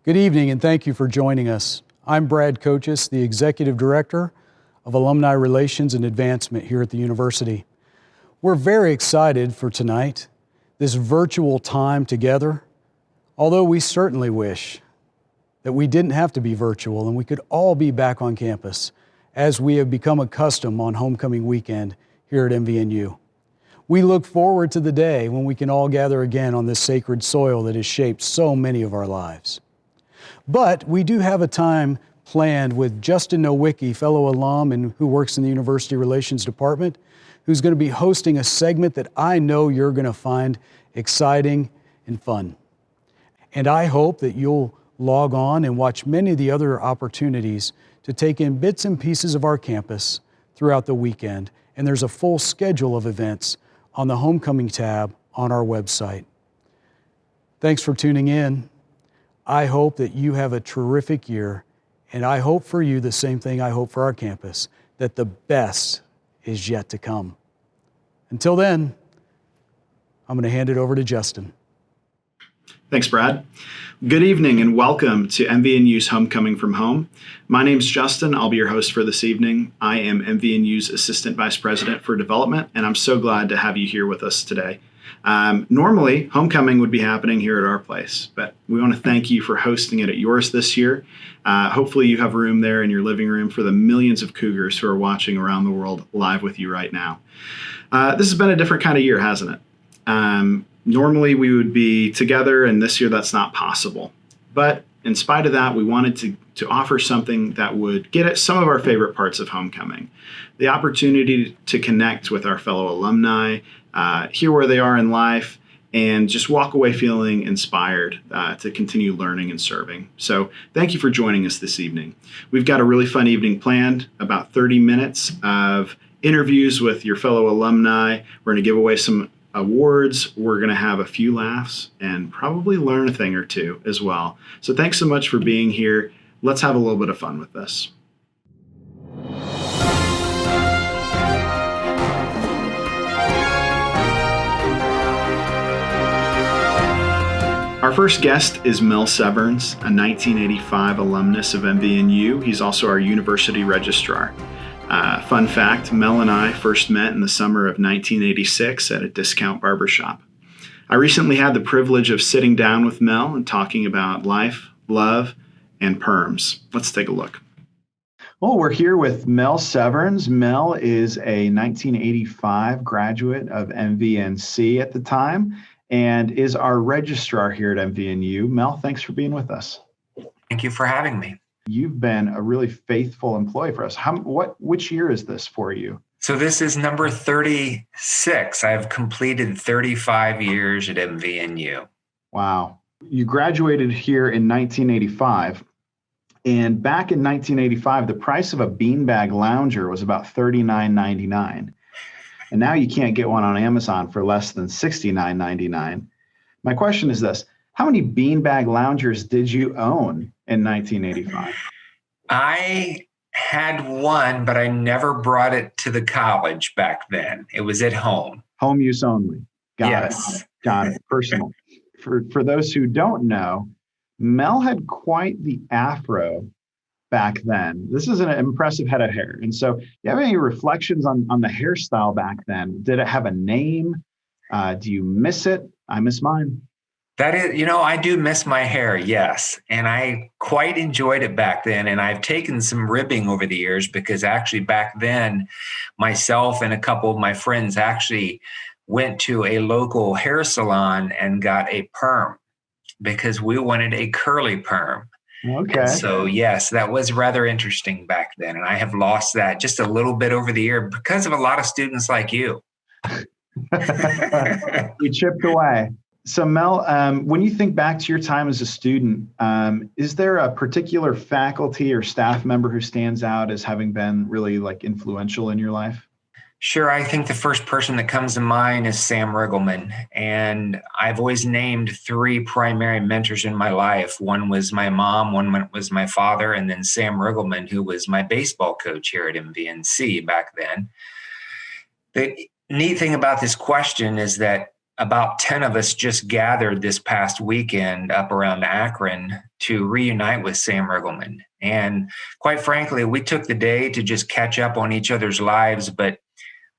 Good evening, and thank you for joining us. I'm Brad Coaches, the Executive Director of Alumni Relations and Advancement here at the university. We're very excited for tonight, this virtual time together, although we certainly wish that we didn't have to be virtual and we could all be back on campus as we have become accustomed on homecoming weekend here at MVNU. We look forward to the day when we can all gather again on this sacred soil that has shaped so many of our lives. But we do have a time planned with Justin Nowicki, fellow alum and who works in the University Relations Department, who's going to be hosting a segment that I know you're going to find exciting and fun. And I hope that you'll log on and watch many of the other opportunities to take in bits and pieces of our campus throughout the weekend. And there's a full schedule of events on the Homecoming tab on our website. Thanks for tuning in. I hope that you have a terrific year, and I hope for you the same thing I hope for our campus, that the best is yet to come. Until then, I'm going to hand it over to Justin. Thanks, Brad. Good evening and welcome to MVNU's Homecoming from Home. My name's Justin. I'll be your host for this evening. I am MVNU's Assistant Vice President for Development, and I'm so glad to have you here with us today. Normally, homecoming would be happening here at our place, but we want to thank you for hosting it at yours this year. Hopefully you have room there in your living room for the millions of Cougars who are watching around the world live with you right now. This has been a different kind of year, hasn't it? Normally we would be together, and this year that's not possible. But in spite of that, we wanted to offer something that would get at some of our favorite parts of homecoming. The opportunity to connect with our fellow alumni, hear where they are in life, and just walk away feeling inspired to continue learning and serving. So thank you for joining us this evening. We've got a really fun evening planned, about 30 minutes of interviews with your fellow alumni. We're going to give away some awards. We're going to have a few laughs and probably learn a thing or two as well. So thanks so much for being here. Let's have a little bit of fun with this. Our first guest is Mel Severns, a 1985 alumnus of MVNU. He's also our university registrar. Fun fact, Mel and I first met in the summer of 1986 at a discount barbershop. I recently had the privilege of sitting down with Mel and talking about life, love, and perms. Let's take a look. Well, we're here with Mel Severns. Mel is a 1985 graduate of MVNC at the time and is our registrar here at MVNU. Mel, thanks for being with us. Thank you for having me. You've been a really faithful employee for us. Which year is this for you? So this is number 36. I've completed 35 years at MVNU. Wow. You graduated here in 1985. And back in 1985, the price of a beanbag lounger was about $39.99. And now you can't get one on Amazon for less than $69.99. My question is this: how many beanbag loungers did you own in 1985? I had one, but I never brought it to the college back then. It was at home. Home use only. Yes. Got it. Personal. For those who don't know, Mel had quite the afro back then. This is an impressive head of hair. And so, do you have any reflections on the hairstyle back then? Did it have a name? Do you miss it? I miss mine. That is, I do miss my hair, yes. And I quite enjoyed it back then. And I've taken some ribbing over the years because actually back then, myself and a couple of my friends actually went to a local hair salon and got a perm because we wanted a curly perm. Okay. And so, yes, that was rather interesting back then. And I have lost that just a little bit over the year because of a lot of students like you. We chipped away. So Mel, when you think back to your time as a student, is there a particular faculty or staff member who stands out as having been really influential in your life? Sure. I think the first person that comes to mind is Sam Riggleman. And I've always named three primary mentors in my life. One was my mom, one was my father, and then Sam Riggleman, who was my baseball coach here at MVNC back then. The neat thing about this question is that about 10 of us just gathered this past weekend up around Akron to reunite with Sam Riggleman. And quite frankly, we took the day to just catch up on each other's lives, but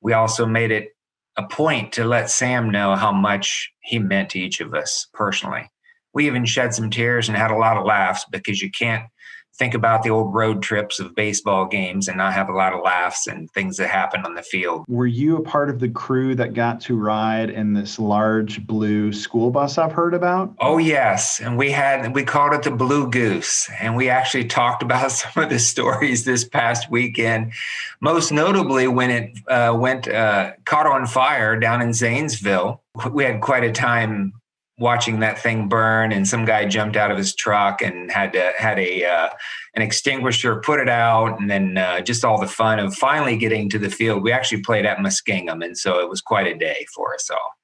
we also made it a point to let Sam know how much he meant to each of us personally. We even shed some tears and had a lot of laughs, because you can't think about the old road trips of baseball games and not have a lot of laughs and things that happen on the field. Were you a part of the crew that got to ride in this large blue school bus I've heard about? Oh, yes. And we called it the Blue Goose. And we actually talked about some of the stories this past weekend, most notably when it caught on fire down in Zanesville. We had quite a time watching that thing burn, and some guy jumped out of his truck and had an extinguisher, put it out, and then just all the fun of finally getting to the field. We actually played at Muskingum, and so it was quite a day for us all.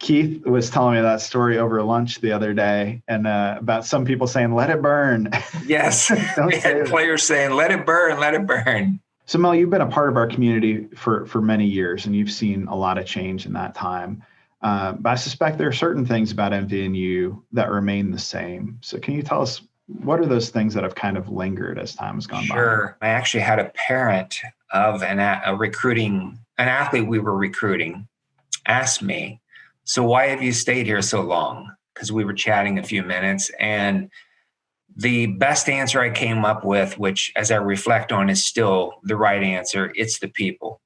Keith was telling me that story over lunch the other day, and about some people saying, "Let it burn." Yes, we had players saying, "Let it burn, let it burn." So Mel, you've been a part of our community for many years, and you've seen a lot of change in that time. But I suspect there are certain things about MVNU that remain the same. So can you tell us, what are those things that have kind of lingered as time has gone by? Sure. I actually had a parent of an athlete we were recruiting, asked me, "So why have you stayed here so long?" Because we were chatting a few minutes. And the best answer I came up with, which as I reflect on is still the right answer, it's the people.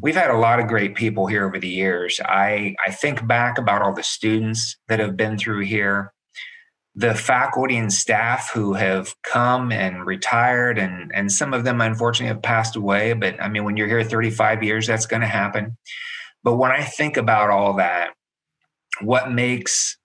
We've had a lot of great people here over the years. I think back about all the students that have been through here, the faculty and staff who have come and retired, and some of them unfortunately have passed away. But I mean, when you're here 35 years, that's going to happen. But when I think about all that, what makes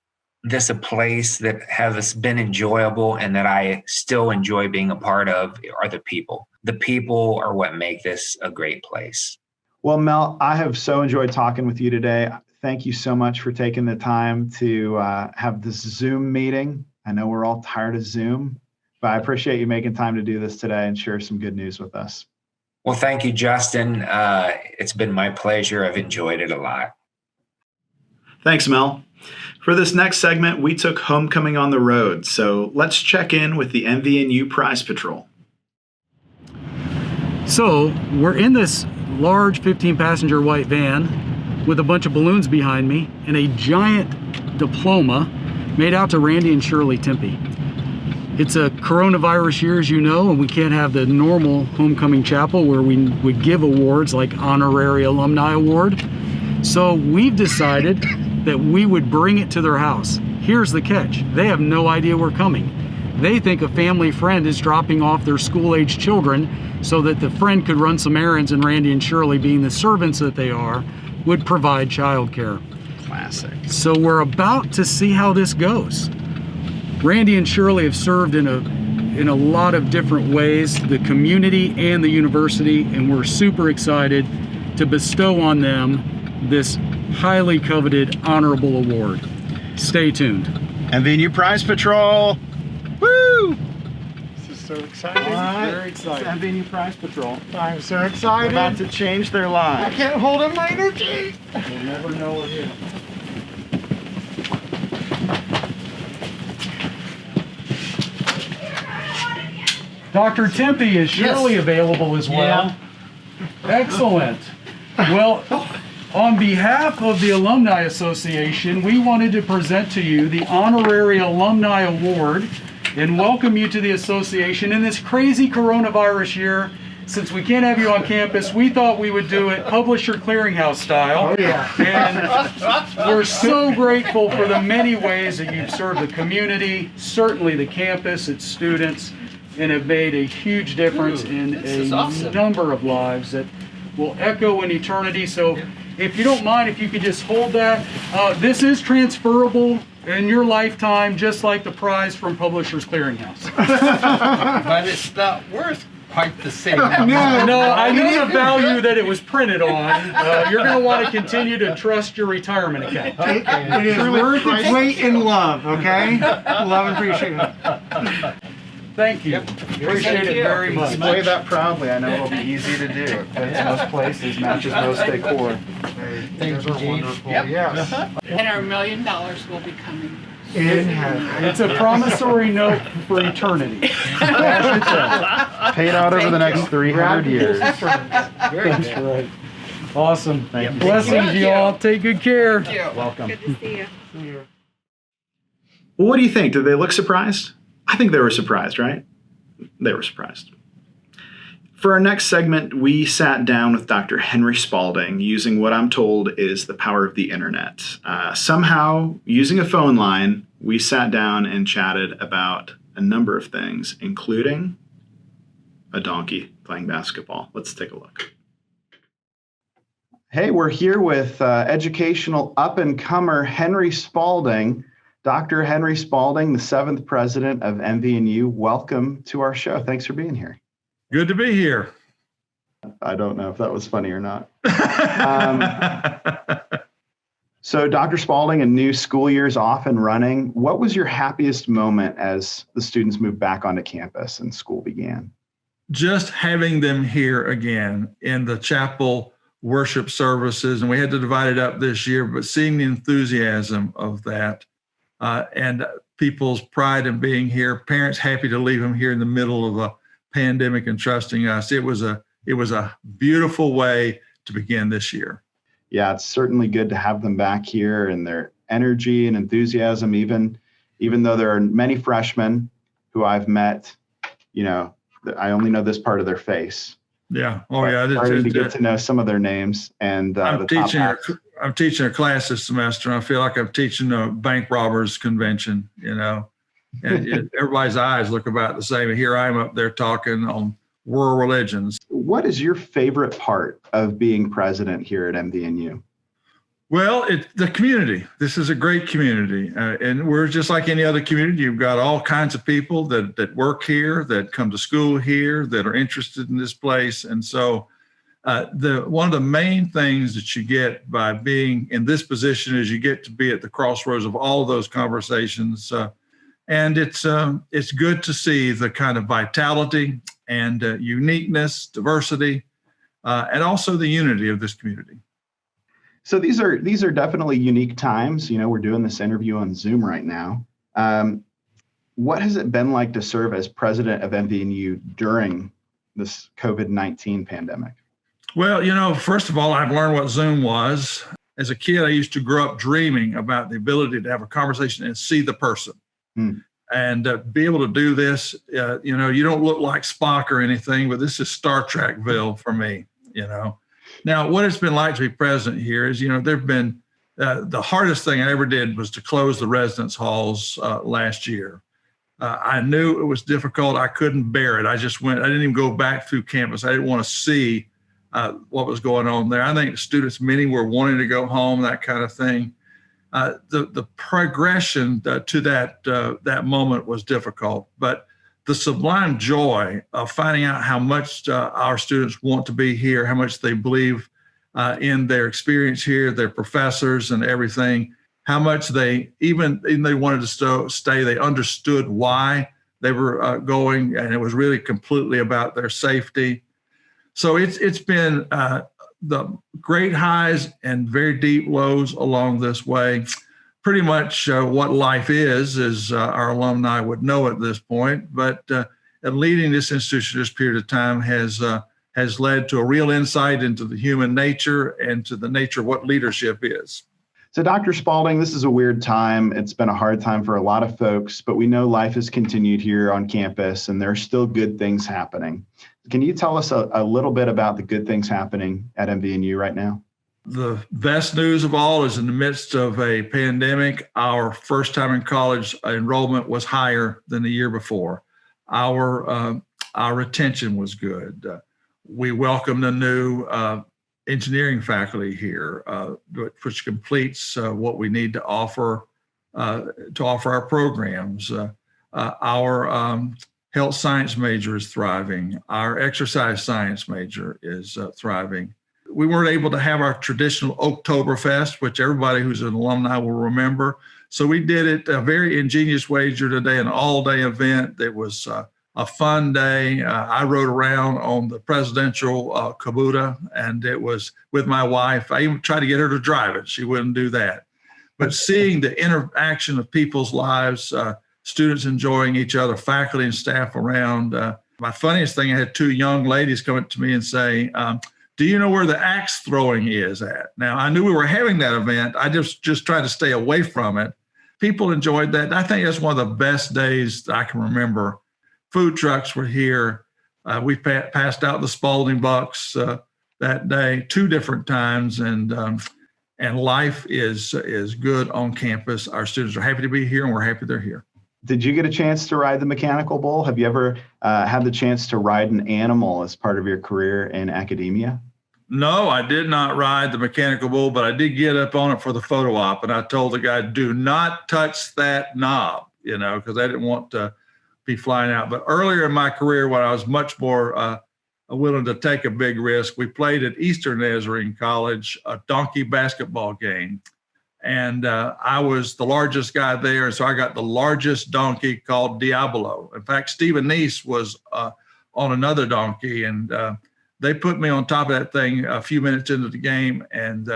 this a place that has been enjoyable and that I still enjoy being a part of are the people. The people are what make this a great place. Well, Mel, I have so enjoyed talking with you today. Thank you so much for taking the time to have this Zoom meeting. I know we're all tired of Zoom, but I appreciate you making time to do this today and share some good news with us. Well, thank you, Justin. It's been my pleasure. I've enjoyed it a lot. Thanks, Mel. For this next segment, we took homecoming on the road. So let's check in with the MVNU Prize Patrol. So we're in this large 15-passenger white van with a bunch of balloons behind me and a giant diploma made out to Randy and Shirley Tempe. It's a coronavirus year, as you know, and we can't have the normal homecoming chapel where we would give awards like Honorary Alumni Award. So we've decided that we would bring it to their house. Here's the catch. They have no idea we're coming. They think a family friend is dropping off their school-age children so that the friend could run some errands, and Randy and Shirley, being the servants that they are, would provide childcare. Classic. So we're about to see how this goes. Randy and Shirley have served in a lot of different ways, the community and the university, and we're super excited to bestow on them this highly coveted honorable award. Stay tuned. MVNU Prize Patrol. Woo! This is so exciting. Very excited. It's MVNU Prize Patrol. I'm so excited. About to change their I lives. can't hold in my energy. You'll never know we're here. Dr. Tempe, is Shirley available as well? Excellent. Well, on behalf of the Alumni Association, we wanted to present to you the Honorary Alumni Award and welcome you to the association in this crazy coronavirus year. Since we can't have you on campus, we thought we would do it Publisher Clearinghouse style. Oh, yeah. And we're so grateful for the many ways that you've served the community, certainly the campus, its students, and have made a huge difference in a number of lives that will echo in eternity. So if you don't mind, if you could just hold that. This is transferable in your lifetime, just like the prize from Publishers Clearinghouse. But it's not worth quite the same. No, I know the value that it was printed on. You're going to want to continue to trust your retirement account. It is worth its weight in love, okay? Love and appreciation. Thank you. Appreciate it very much. Display that proudly. I know it'll be easy to do. It fits most places, matches most decor. These are wonderful. Yep. Yes. And our $1 million will be coming. In heaven. It's a promissory note for eternity. Paid out over the next 300 years. That's right. Awesome. Thank you. Blessings, you all. Take good care. Welcome. Good to see you. Well, what do you think? Did they look surprised? I think they were surprised, right? They were surprised. For our next segment, we sat down with Dr. Henry Spalding using what I'm told is the power of the internet. Somehow, using a phone line, we sat down and chatted about a number of things, including a donkey playing basketball. Let's take a look. Hey, we're here with educational up-and-comer Henry Spalding. Dr. Henry Spalding, the 7th president of MVNU. Welcome to our show. Thanks for being here. Good to be here. I don't know if that was funny or not. So Dr. Spalding, a new school year is off and running. What was your happiest moment as the students moved back onto campus and school began? Just having them here again in the chapel worship services, and we had to divide it up this year, but seeing the enthusiasm of that and people's pride in being here, parents happy to leave them here in the middle of a pandemic and trusting us. It was a beautiful way to begin this year. Yeah, it's certainly good to have them back here and their energy and enthusiasm, even though there are many freshmen who I've met, I only know this part of their face. Yeah. Oh, yeah. Starting to get to know some of their names and I'm teaching a class this semester, and I feel like I'm teaching a bank robbers convention, and everybody's eyes look about the same. And here I am up there talking on world religions. What is your favorite part of being president here at MVNU? Well, it's the community. This is a great community. And we're just like any other community. You've got all kinds of people that work here, that come to school here, that are interested in this place. And so one of the main things that you get by being in this position is you get to be at the crossroads of all of those conversations. And it's good to see the kind of vitality and uniqueness, diversity, and also the unity of this community. So these are definitely unique times. We're doing this interview on Zoom right now. What has it been like to serve as president of MVNU during this COVID-19 pandemic? Well, first of all, I've learned what Zoom was. As a kid, I used to grow up dreaming about the ability to have a conversation and see the person. And be able to do this. You don't look like Spock or anything, but this is Star Trekville for me, Now, what it's been like to be president here is, there've been the hardest thing I ever did was to close the residence halls last year. I knew it was difficult. I couldn't bear it. I didn't even go back through campus. I didn't want to see what was going on there. I think students, many were wanting to go home, that kind of thing. The progression to that moment was difficult, but the sublime joy of finding out how much our students want to be here, how much they believe in their experience here, their professors and everything, how much they wanted to stay, they understood why they were going, and it was really completely about their safety. So it's been the great highs and very deep lows along this way. Pretty much what life is our alumni would know at this point. But leading this institution this period of time has led to a real insight into the human nature and to the nature of what leadership is. So Dr. Spalding, this is a weird time. It's been a hard time for a lot of folks, but we know life has continued here on campus and there are still good things happening. Can you tell us a little bit about the good things happening at MVNU right now? The best news of all is in the midst of a pandemic, our first time in college enrollment was higher than the year before. Our retention was good. We welcomed a new engineering faculty here, which completes what we need to offer our programs. Our health science major is thriving. Our exercise science major is thriving. We weren't able to have our traditional Oktoberfest, which everybody who's an alumni will remember. So we did it a very ingenious way today, an all-day event that was a fun day. I rode around on the presidential Kubota, and it was with my wife. I even tried to get her to drive it. She wouldn't do that. But seeing the interaction of people's lives, students enjoying each other, faculty and staff around. My funniest thing, I had two young ladies come up to me and say, do you know where the axe throwing is at? Now, I knew we were having that event. I just tried to stay away from it. People enjoyed that. I think that's one of the best days I can remember. Food trucks were here. We passed out the Spalding bucks that day 2 different times, and life is good on campus. Our students are happy to be here, and we're happy they're here. Did you get a chance to ride the mechanical bull? Have you ever had the chance to ride an animal as part of your career in academia? No, I did not ride the mechanical bull, but I did get up on it for the photo op, and I told the guy, do not touch that knob, because I didn't want to be flying out. But earlier in my career, when I was much more willing to take a big risk, we played at Eastern Nazarene College, a donkey basketball game. And I was the largest guy there. And so I got the largest donkey called Diablo. In fact, Stephen Neese was on another donkey, and they put me on top of that thing a few minutes into the game, and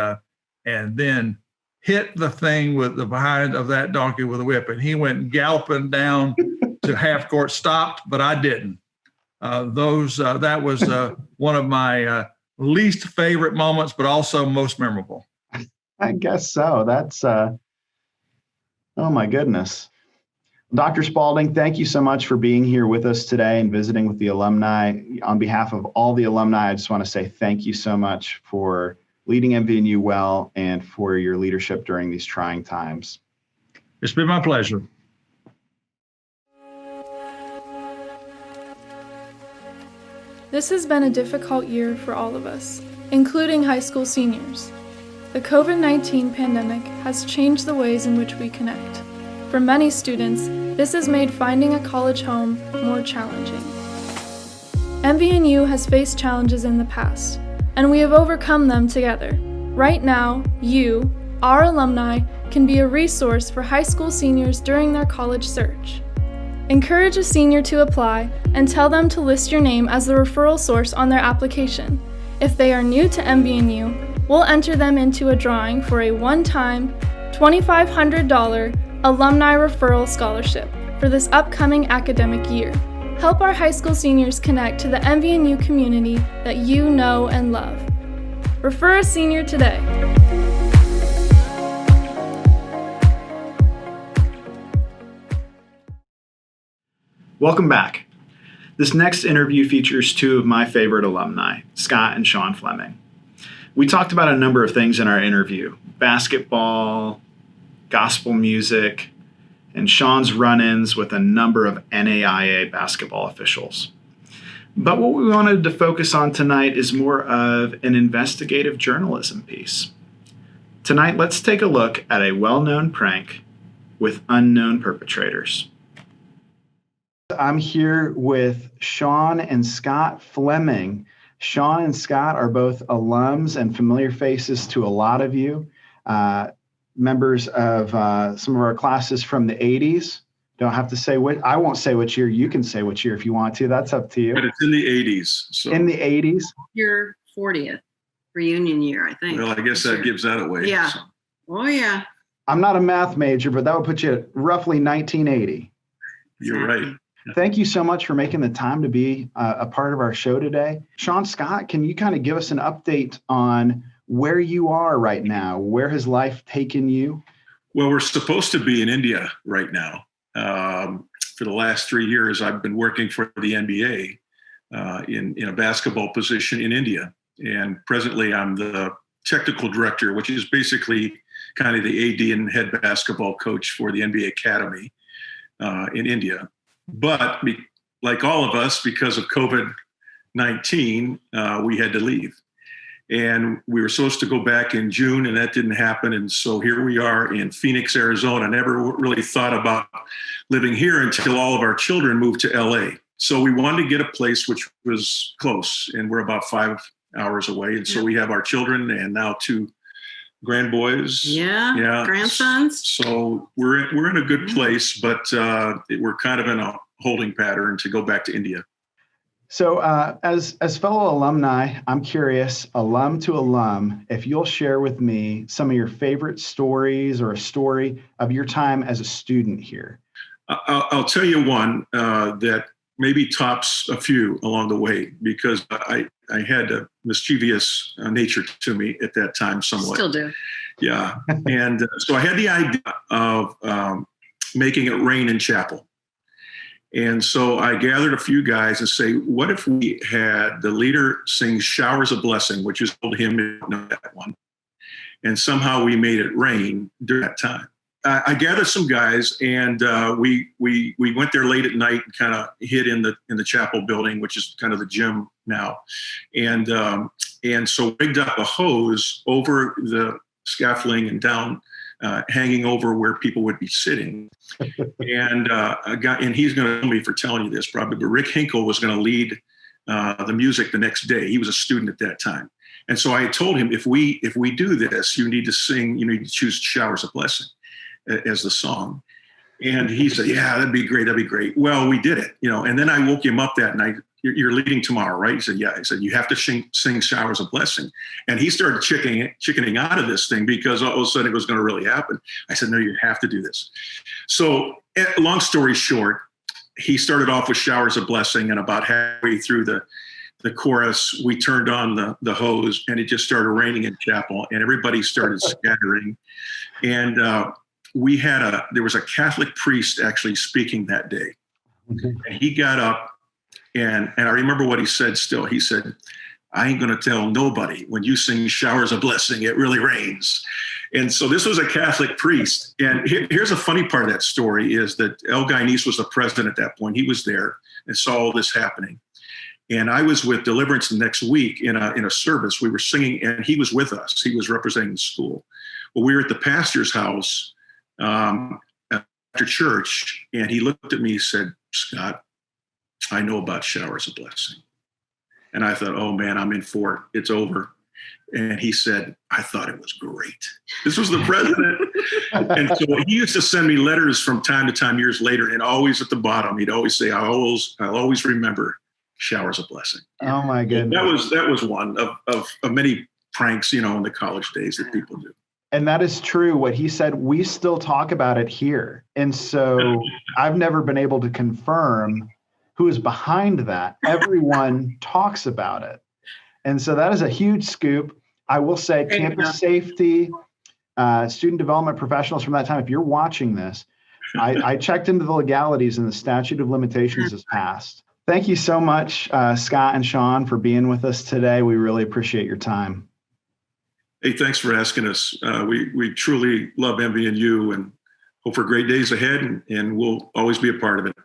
then hit the thing with the behind of that donkey with a whip. And he went galloping down to half court, stopped, but I didn't. That was one of my least favorite moments, but also most memorable. I guess so. That's, oh my goodness. Dr. Spalding, thank you so much for being here with us today and visiting with the alumni. On behalf of all the alumni, I just want to say thank you so much for leading MVNU well and for your leadership during these trying times. It's been my pleasure. This has been a difficult year for all of us, including high school seniors. The COVID-19 pandemic has changed the ways in which we connect. For many students, this has made finding a college home more challenging. MVNU has faced challenges in the past, and we have overcome them together. Right now, you, our alumni, can be a resource for high school seniors during their college search. Encourage a senior to apply and tell them to list your name as the referral source on their application. If they are new to MVNU, we'll enter them into a drawing for a one-time $2,500 alumni referral scholarship for this upcoming academic year. Help our high school seniors connect to the MVNU community that you know and love. Refer a senior today. Welcome back. This next interview features 2 of my favorite alumni, Scott and Sean Fleming. We talked about a number of things in our interview: basketball, gospel music, and Sean's run-ins with a number of NAIA basketball officials. But what we wanted to focus on tonight is more of an investigative journalism piece. Tonight, let's take a look at a well-known prank with unknown perpetrators. I'm here with Sean and Scott Fleming. Sean and Scott are both alums and familiar faces to a lot of you, members of some of our classes from the 80s. Don't have to say what, I won't say which year. You can say which year if you want to. That's up to you. But it's in the 80s. So. In the 80s. Your 40th reunion year, I think. Well, I guess that gives that away. Yeah. So. Oh, yeah. I'm not a math major, but that would put you at roughly 1980. You're right. Thank you so much for making the time to be a part of our show today. Sean, Scott, can you kind of give us an update on where you are right now? Where has life taken you? Well, we're supposed to be in India right now. For the last 3 years, I've been working for the NBA in a basketball position in India. And presently, I'm the technical director, which is basically kind of the AD and head basketball coach for the NBA Academy in India. But like all of us, because of COVID-19, we had to leave. And we were supposed to go back in June, and that didn't happen. And so here we are in Phoenix, Arizona. Never really thought about living here until all of our children moved to LA. So we wanted to get a place which was close, and we're about 5 hours away. And so we have our children and now 2 grandboys. Yeah, grandsons. So we're in a good place, but we're kind of in a holding pattern to go back to India. So as fellow alumni, I'm curious, alum to alum, if you'll share with me some of your favorite stories or a story of your time as a student here. I'll tell you one that maybe tops a few along the way, because I had a mischievous nature to me at that time somewhat. Still do. Yeah. And so I had the idea of making it rain in chapel. And so I gathered a few guys and say, what if we had the leader sing Showers of Blessing, which is old hymn, you know that one. And somehow we made it rain during that time. I gathered some guys, and we went there late at night and kind of hid in the chapel building, which is kind of the gym now. And so rigged up a hose over the scaffolding and down, hanging over where people would be sitting. And a guy, and he's going to kill me for telling you this probably, but Rick Hinkle was going to lead the music the next day. He was a student at that time. And so I told him, if we do this, you need to choose Showers of Blessing as the song. And he said, yeah, that'd be great. Well, we did it, and then I woke him up that night. You're leading tomorrow, right? He said, yeah. He said, you have to sing Showers of Blessing. And he started chickening out of this thing because all of a sudden it was going to really happen. I said, no, you have to do this. So long story short, he started off with Showers of Blessing, and about halfway through the chorus, we turned on the hose, and it just started raining in chapel, and everybody started scattering. And there was a Catholic priest actually speaking that day. Okay. And he got up, and I remember what he said still. He said, I ain't going to tell nobody, when you sing Showers of Blessing, it really rains. And so this was a Catholic priest. And here's a funny part of that story is that El Guinese was the president at that point. He was there and saw all this happening. And I was with Deliverance the next week in a service. We were singing, and he was with us. He was representing the school. Well, we were at the pastor's house after church, and he looked at me and said, Scott, I know about Showers of Blessing. And I thought, oh man, I'm in for it. It's over. And he said, I thought it was great. This was the president. And so he used to send me letters from time to time years later, and always at the bottom, he'd always say, I'll always remember Showers of Blessing. Oh my goodness. That was one of many pranks, in the college days that people do. And that is true. What he said, we still talk about it here. And so I've never been able to confirm who is behind that. Everyone talks about it. And so that is a huge scoop. I will say campus safety, student development professionals from that time, if you're watching this, I checked into the legalities and the statute of limitations has passed. Thank you so much, Scott and Sean, for being with us today. We really appreciate your time. Hey, thanks for asking us. We truly love MVNU and hope for great days ahead, and we'll always be a part of it.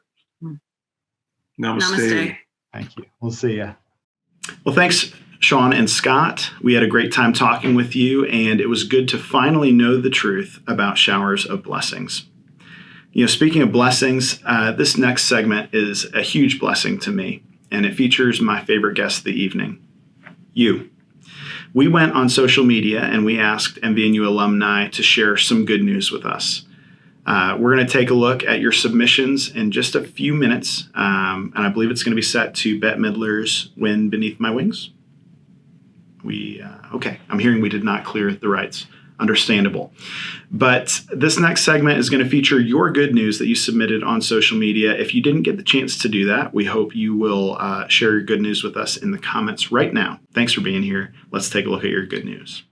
Namaste. Thank you. We'll see you. Well, thanks, Sean and Scott. We had a great time talking with you, and it was good to finally know the truth about Showers of Blessings. Speaking of blessings, this next segment is a huge blessing to me, and it features my favorite guest of the evening, you. We went on social media and we asked MVNU alumni to share some good news with us. We're going to take a look at your submissions in just a few minutes, and I believe it's going to be set to Bette Midler's Wind Beneath My Wings. Okay, I'm hearing we did not clear the rights. Understandable. But this next segment is going to feature your good news that you submitted on social media. If you didn't get the chance to do that, we hope you will share your good news with us in the comments right now. Thanks for being here. Let's take a look at your good news.